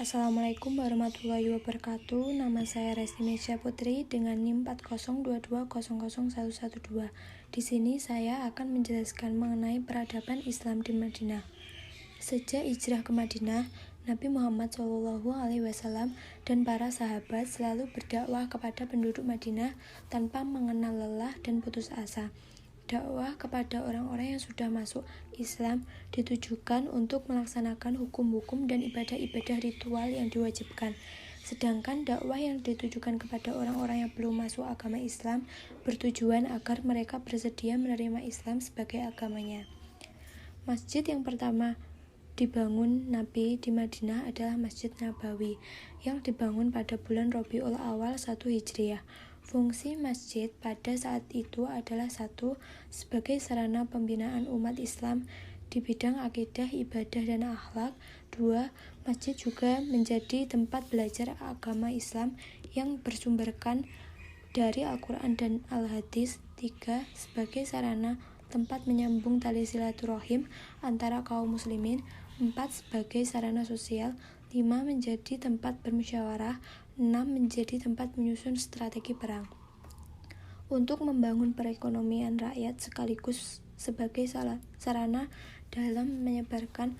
Assalamualaikum warahmatullahi wabarakatuh. Nama saya Resti Meja Putri dengan NIM 402200112. Di sini saya akan menjelaskan mengenai peradaban Islam di Madinah. Sejak hijrah ke Madinah, Nabi Muhammad SAW dan para sahabat selalu berdakwah kepada penduduk Madinah tanpa mengenal lelah dan putus asa. Dakwah kepada orang-orang yang sudah masuk Islam ditujukan untuk melaksanakan hukum-hukum dan ibadah-ibadah ritual yang diwajibkan. Sedangkan dakwah yang ditujukan kepada orang-orang yang belum masuk agama Islam bertujuan agar mereka bersedia menerima Islam sebagai agamanya. Masjid yang pertama dibangun Nabi di Madinah adalah Masjid Nabawi yang dibangun pada bulan Rabiul Awal 1 Hijriah. Fungsi masjid pada saat itu adalah satu, sebagai sarana pembinaan umat Islam di bidang akidah, ibadah, dan akhlak. Dua, masjid juga menjadi tempat belajar agama Islam yang bersumberkan dari Al-Quran dan Al-Hadis. Tiga, sebagai sarana tempat menyambung tali silaturahim antara kaum muslimin. Empat, sebagai sarana sosial. 5. Menjadi tempat bermusyawarah. 6. Menjadi tempat menyusun strategi perang. Untuk membangun perekonomian rakyat sekaligus sebagai sarana dalam menyebarkan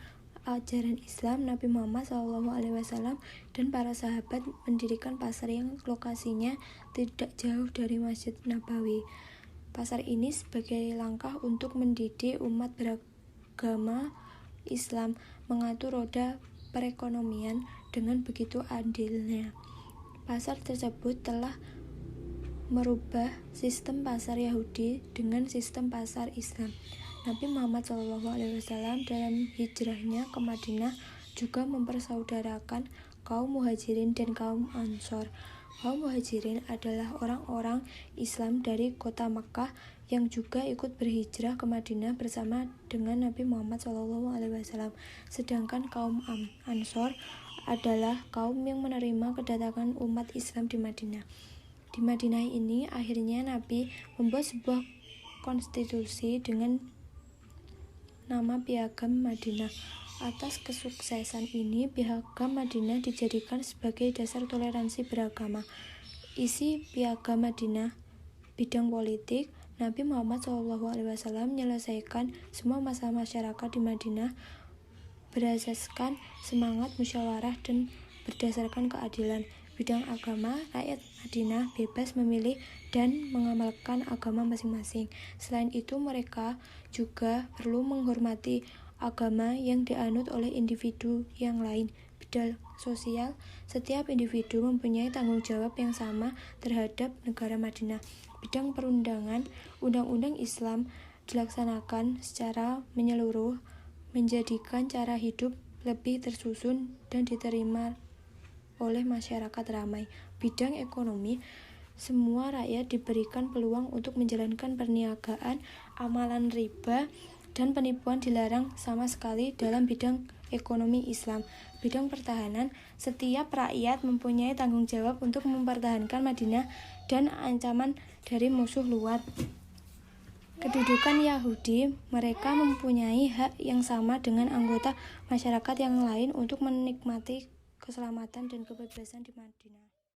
ajaran Islam, Nabi Muhammad SAW dan para sahabat mendirikan pasar yang lokasinya tidak jauh dari Masjid Nabawi. Pasar ini sebagai langkah untuk mendidik umat beragama Islam mengatur roda perekonomian dengan begitu adilnya. Pasar tersebut telah merubah sistem pasar Yahudi dengan sistem pasar Islam. Nabi Muhammad SAW dalam hijrahnya ke Madinah juga mempersaudarakan kaum Muhajirin dan kaum Ansor. Kaum Muhajirin adalah orang-orang Islam dari kota Makkah yang juga ikut berhijrah ke Madinah bersama dengan Nabi Muhammad SAW. Sedangkan kaum Ansor adalah kaum yang menerima kedatangan umat Islam di Madinah. Di Madinah ini akhirnya Nabi membuat sebuah konstitusi dengan nama Piagam Madinah. Atas kesuksesan ini, Piagam Madinah dijadikan sebagai dasar toleransi beragama. Isi Piagam Madinah: bidang politik, Nabi Muhammad SAW menyelesaikan semua masalah masyarakat di Madinah berasaskan semangat musyawarah dan berdasarkan keadilan. Bidang agama, rakyat Madinah bebas memilih dan mengamalkan agama masing-masing. Selain itu, mereka juga perlu menghormati agama yang dianut oleh individu yang lain. Bidang sosial, setiap individu mempunyai tanggung jawab yang sama terhadap negara Madinah. Bidang perundangan, undang-undang Islam dilaksanakan secara menyeluruh, menjadikan cara hidup lebih tersusun dan diterima oleh masyarakat ramai. Bidang ekonomi, semua rakyat diberikan peluang untuk menjalankan perniagaan, amalan riba dan penipuan dilarang sama sekali dalam bidang ekonomi Islam. Bidang pertahanan, setiap rakyat mempunyai tanggung jawab untuk mempertahankan Madinah dan ancaman dari musuh luar. Kedudukan Yahudi, mereka mempunyai hak yang sama dengan anggota masyarakat yang lain untuk menikmati keselamatan dan kebebasan di Madinah.